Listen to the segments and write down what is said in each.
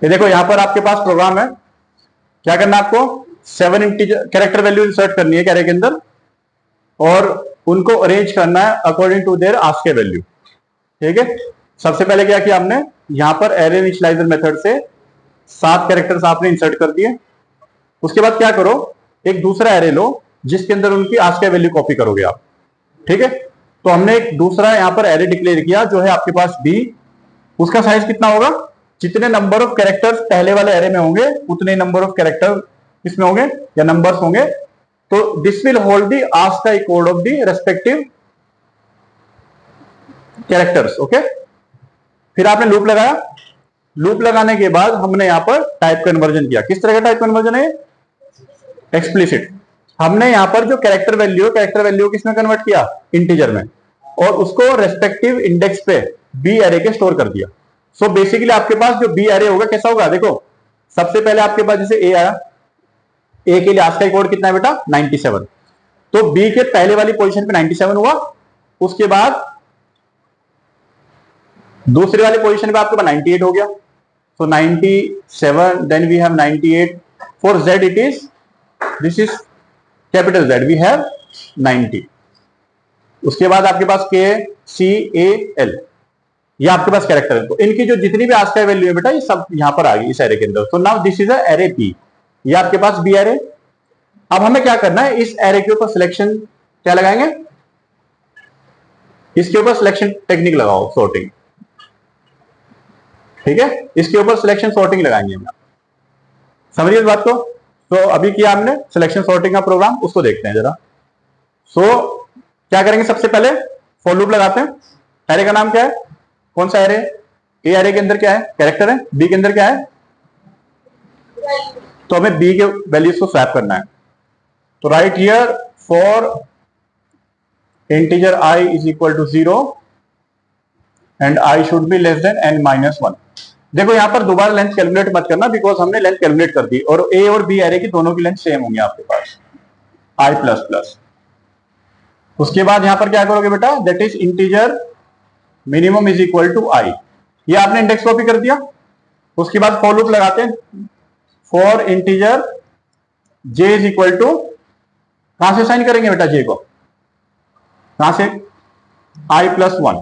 ये देखो यहां पर आपके पास प्रोग्राम है, क्या करना है आपको, 7 इंटीजर कैरेक्टर वैल्यू इंसर्ट करनी है कैरे के अंदर और उनको अरेंज करना है according to there ASCII value. ठीक है, सबसे पहले क्या किया हमने, यहां पर एरे इनिशियलाइजर मेथड से 7 कैरेक्टर्स आपने इंसर्ट कर दिए। उसके बाद क्या करो, एक दूसरा एरे लो जिसके अंदर उनकी आस्के वैल्यू कॉपी करोगे आप। ठीक है, तो हमने एक दूसरा यहां पर एरे डिक्लेयर किया जो है आपके पास बी। उसका साइज कितना होगा, जितने नंबर ऑफ कैरेक्टर्स पहले वाले एरे में होंगे उतने नंबर ऑफ कैरेक्टर इसमें होंगे या नंबर्स होंगे। तो this will hold the ASCII code of the respective characters. Okay, फिर आपने लूप लगाया, लूप लगाने के बाद हमने यहां पर टाइप कन्वर्जन किया। किस तरह का टाइप कन्वर्जन है, एक्सप्लिसिट। हमने यहां पर जो कैरेक्टर वैल्यू किसमें कन्वर्ट किया, इंटीजर में, और उसको रेस्पेक्टिव इंडेक्स पे बी एरे के स्टोर कर दिया। सो बेसिकली आपके पास जो बी एरे होगा कैसा होगा, देखो सबसे पहले आपके पास जैसे ए आया, ए के लिए आस्की कोड कितना है बेटा, 97। तो बी के पहले वाली पोजीशन पे 97 हुआ, उसके बाद दूसरी वाली पोजीशन पे आपके पास 98 हो गया। तो 97, then we have 98 for z, it is this is capital Z, we have 90। उसके बाद आपके पास के सी ए एल, ये आपके पास कैरेक्टर है। तो इनकी जो जितनी भी आस्की वैल्यू है बेटा ये सब यहां पर आ गई इस एरे के अंदर। तो now this is a array b, ये आपके पास बी एरे। अब हमें क्या करना है, इस एरे के ऊपर सिलेक्शन क्या लगाएंगे, इसके ऊपर सिलेक्शन टेक्निक लगाओ, सॉर्टिंग। ठीक है, इसके ऊपर सिलेक्शन सॉर्टिंग लगाएंगे हम, समझिए इस बात को। तो अभी किया हमने सिलेक्शन सॉर्टिंग का प्रोग्राम, उसको देखते हैं जरा। क्या करेंगे, सबसे पहले फॉर लूप लगाते हैं। एरे का नाम क्या है, कौन सा एरे, ए एरे के अंदर क्या है, कैरेक्टर है, बी के अंदर क्या है, तो हमें बी के वैल्यूज को स्वैप करना है। तो right here for integer i is equal to 0 and i should be less than n minus 1। देखो यहां पर दोबारा लेंथ कैलकुलेट मत करना, बिकॉज हमने लेंथ कैलकुलेट कर दी और ए और बी एरे की दोनों की लेंथ सेम होंगी आपके पास, आई प्लस प्लस। उसके बाद यहां पर क्या करोगे बेटा, that is integer minimum is equal to I, ये आपने इंडेक्स कॉपी कर दिया। उसके बाद फॉर लूप लगाते हैं, for integer j is equal to, कहां से साइन करेंगे बेटा जे को, कहां से, आई प्लस 1।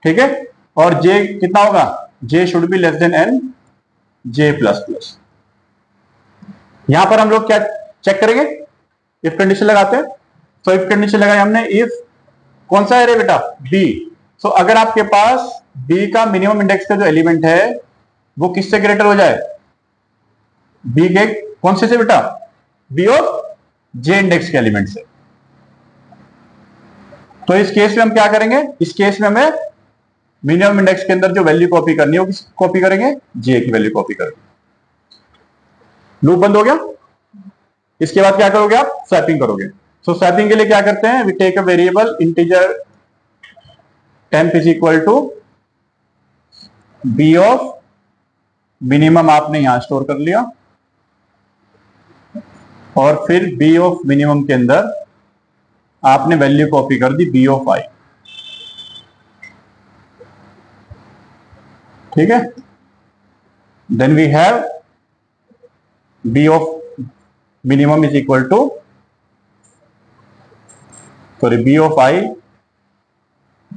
ठीक है, और जे कितना होगा, J should be less than N, J plus plus. यहां पर हम लोग क्या चेक करेंगे, इफ कंडीशन लगाते हैं। तो इफ कंडीशन लगाई हमने, इफ कौन सा एरे बेटा, बी। सो अगर आपके पास बी का मिनिमम इंडेक्स का जो एलिमेंट है वो किससे ग्रेटर हो जाए, बी के कौन से बेटा, बी ऑफ जे इंडेक्स के एलिमेंट से। तो इस केस में हम क्या करेंगे, इस केस में हमें मिनिमम इंडेक्स के अंदर जो वैल्यू कॉपी करनी है वो किस कॉपी करेंगे, जे की वैल्यू कॉपी करेंगे। लूप बंद हो गया। इसके बाद क्या करोगे आप, स्वैपिंग करोगे। सो स्वैपिंग के लिए क्या करते हैं, we take a variable integer temp is equal to b of minimum, आपने यहां स्टोर कर लिया, और फिर बी ऑफ मिनिमम के अंदर आपने वैल्यू कॉपी कर दी बी ऑफ आई। ठीक है, then we have b of minimum is equal to, sorry b of i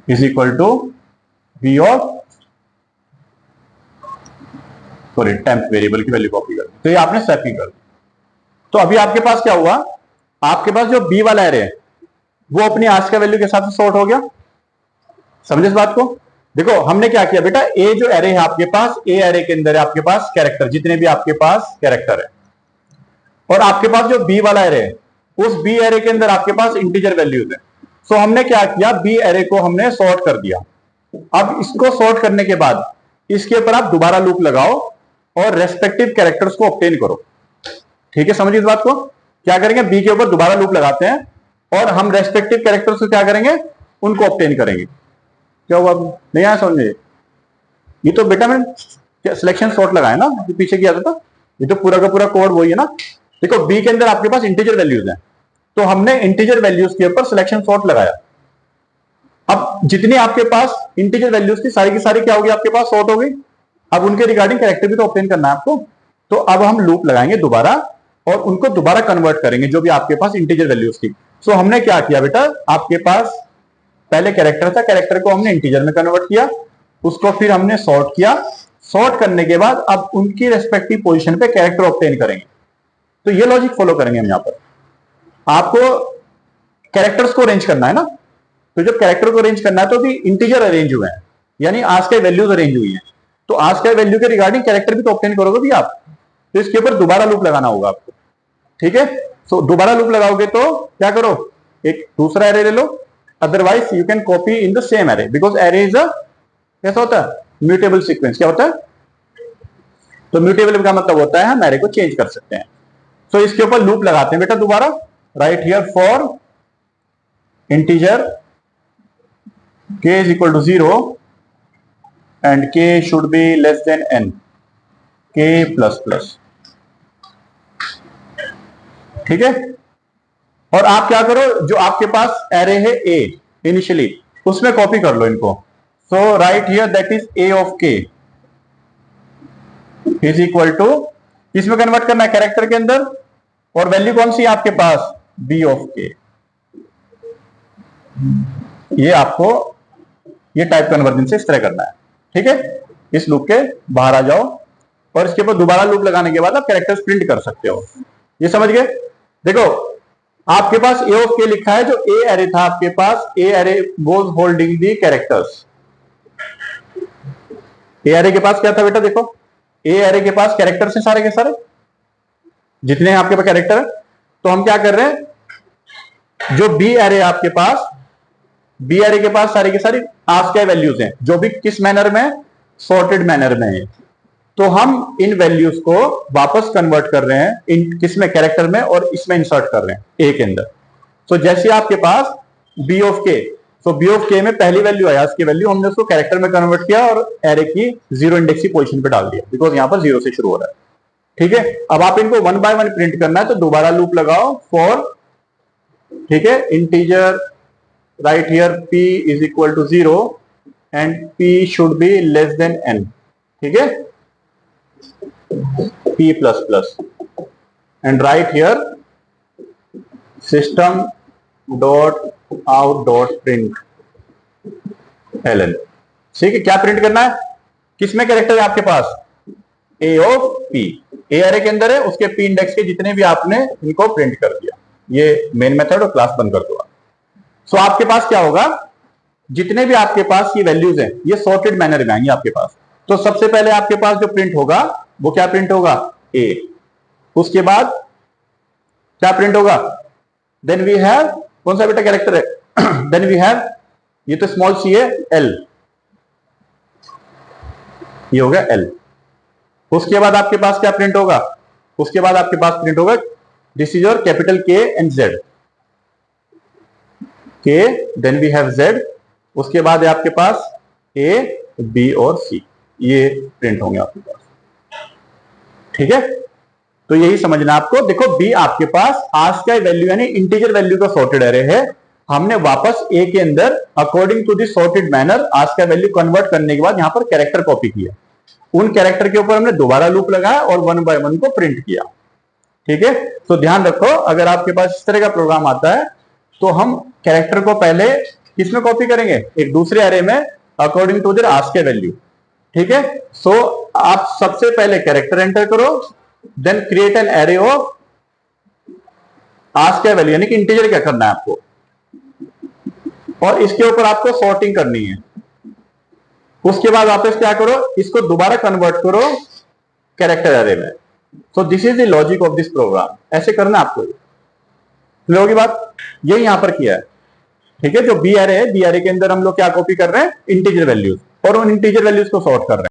is equal to b of, sorry temp variable की वैल्यू कॉपी कर दी। तो ये आपने स्वैपिंग कर दी। तो अभी आपके पास क्या हुआ, आपके पास जो बी वाला एरे है वो अपनी आस्की वैल्यू के हिसाब से सॉर्ट हो गया। समझे इस बात को। देखो हमने क्या किया बेटा, ए जो एरे है आपके पास, ए एरे के अंदर है आपके पास कैरेक्टर, जितने भी आपके पास कैरेक्टर है, और आपके पास जो बी वाला एरे है उस बी एरे के अंदर आपके पास इंटीजर वैल्यूज है। सो हमने क्या किया, बी एरे को हमने सॉर्ट कर दिया। अब इसको सॉर्ट करने के बाद इसके ऊपर आप दोबारा लूप लगाओ और रेस्पेक्टिव कैरेक्टर्स को ऑब्टेन करो। ठीक है, समझिए इस बात को। क्या करेंगे, बी के ऊपर दोबारा लूप लगाते हैं और हम रेस्पेक्टिव कैरेक्टर्स को क्या करेंगे, उनको ऑब्टेन करेंगे। क्या हुआ, नहीं आया समझ में, ये तो बेटा मैंने सिलेक्शन सॉर्ट लगाया ना, जो पीछे किया था, ये तो पूरा का पूरा कोड वही है ना। देखो बी के अंदर आपके पास इंटीजर वैल्यूज हैं, तो हमने इंटीजर वैल्यूज के ऊपर सिलेक्शन सॉर्ट लगाया। अब जितनी आपके पास इंटीजर वैल्यूज थी सारी की सारी क्या होगी, आपके पास सॉर्ट हो गई। अब उनके रिगार्डिंग कैरेक्टर भी तो ऑब्टेन करना है आपको। तो अब हम लूप लगाएंगे दोबारा और उनको दोबारा कन्वर्ट करेंगे जो भी आपके पास इंटीजर वैल्यूज थी। सो हमने क्या किया बेटा, आपके पास पहले कैरेक्टर था, कैरेक्टर को हमने इंटीजर में कन्वर्ट किया, उसको फिर हमने सॉर्ट किया, सॉर्ट करने के बाद अब उनकी रेस्पेक्टिव पोजीशन पे कैरेक्टर ऑब्टेन करेंगे। तो ये लॉजिक फॉलो करेंगे हम यहां पर। आपको कैरेक्टर्स को अरेंज करना है ना, तो जब कैरेक्टर को अरेंज करना है तो भी इंटीजर अरेंज हुए हैं, यानी आज के वैल्यूज अरेंज हुई हैं, तो आज के वैल्यू के रिगार्डिंग कैरेक्टर भी तो ऑब्टेन करोगे भी आप। तो इसके ऊपर दोबारा लूप लगाना होगा आपको, ठीक है। सो दोबारा लूप लगाओगे तो क्या करो, एक दूसरा एरे ले लो, otherwise you can copy in the same array, because array is a कैसा होता है, म्यूटेबल सीक्वेंस। क्या होता है, तो म्यूटेबल का मतलब होता है हम एरे को चेंज कर सकते हैं। सो इसके ऊपर लूप लगाते हैं बेटा दोबारा, right here for integer k is equal to 0 and k should be less than n, k plus plus, ठीक है। और आप क्या करो, जो आपके पास एरे है a इनिशियली, उसमें कॉपी कर लो इनको। So right here that is a of k is equal to, इसमें कन्वर्ट करना है कैरेक्टर के अंदर, और वैल्यू कौन सी है आपके पास, b of k। ये आपको ये टाइप कन्वर्जन से इस तरह करना है, ठीक है। इस लूप के बाहर आ जाओ और इसके ऊपर दोबारा लूप लगाने के बाद आप कैरेक्टर्स प्रिंट कर सकते हो। ये समझ गए। देखो आपके पास a of k लिखा है, जो a एरे था आपके पास, a array was holding the characters. a array के पास क्या था बेटा, देखो a एरे के पास कैरेक्टर्स हैं सारे के सारे, जितने आपके पास कैरेक्टर है। तो हम क्या कर रहे हैं, जो b एरे आपके पास, बी एरे के पास सारी की सारी आस्क वैल्यूज हैं, जो भी किस मैनर में, सॉर्टेड मैनर में है। तो हम इन वैल्यूज को वापस कन्वर्ट कर रहे हैं इन किसमें, कैरेक्टर में, और इसमें इंसर्ट कर रहे हैं ए के अंदर। तो जैसे आपके पास बी ऑफ के, तो बी ऑफ के में पहली वैल्यू आया, उसकी वैल्यू हमने उसको कैरेक्टर में कन्वर्ट किया और एरे की 0 इंडेक्स की पोजीशन पे डाल दिया, बिकॉज यहां पर 0 से शुरू हो रहा है, ठीक है। अब आप इनको 1 बाय 1 प्रिंट करना है, तो दोबारा लूप लगाओ फॉर, ठीक है, integer right here p is equal to 0 and p should be less than n, ठीक है, p plus plus, and right here system dot out dot print ln, ठीक है। क्या प्रिंट करना है, किसमें कैरेक्टर है आपके पास, a of p, a array के अंदर है, उसके p इंडेक्स के जितने भी आपने इनको प्रिंट कर दिया। ये मेन मेथड, और क्लास बंद कर दो। सो आपके पास क्या होगा, जितने भी आपके पास ये वैल्यूज हैं, ये सॉर्टेड मैनर में आएंगे आपके पास। तो सबसे पहले आपके पास जो प्रिंट होगा वो क्या प्रिंट होगा, a, उसके बाद क्या प्रिंट होगा, देन वी हैव, कौन सा बेटा कैरेक्टर है, देन वी हैव, ये तो स्मॉल c है, l, ये होगा l। उसके बाद आपके पास क्या प्रिंट होगा, उसके बाद आपके पास प्रिंट होगा, this is your capital K एंड Z, K, then we have Z, उसके बाद है आपके पास A, B और C, ये प्रिंट होंगे आपके पास, ठीक है। तो यही समझना आपको। देखो B आपके पास आज का वैल्यू यानी इंटीजर वैल्यू का सॉर्टेड एरे है, हमने वापस A के अंदर according to the sorted manner आज का वैल्यू कन्वर्ट करने के बाद यहां पर कैरेक्टर कॉपी किया, उन कैरेक्टर के ऊपर हमने दोबारा लूप लगाया और 1 बाय 1 को प्रिंट किया, ठीक है। तो ध्यान रखो, अगर आपके पास इस तरह का प्रोग्राम आता है तो हम कैरेक्टर को पहले किसमें कॉपी करेंगे, एक दूसरे एरे में according to their ASCII value, ठीक है। सो आप सबसे पहले कैरेक्टर एंटर करो, then create an array of ASCII value, यानी कि इंटीजर क्या करना है आपको, और इसके ऊपर आपको सॉर्टिंग करनी है। उसके बाद वापस क्या करो, इसको दोबारा कन्वर्ट करो कैरेक्टर एरे में। So this is the logic of this program, ऐसे करना आपको। क्लियर होगी बात, यही यहां पर किया है, ठीक है। जो बी एरे है, बी एरे के अंदर हम लोग क्या कॉपी कर रहे हैं, इंटीजर वैल्यूज, और उन इंटीजर वैल्यूज को सॉर्ट कर रहे हैं।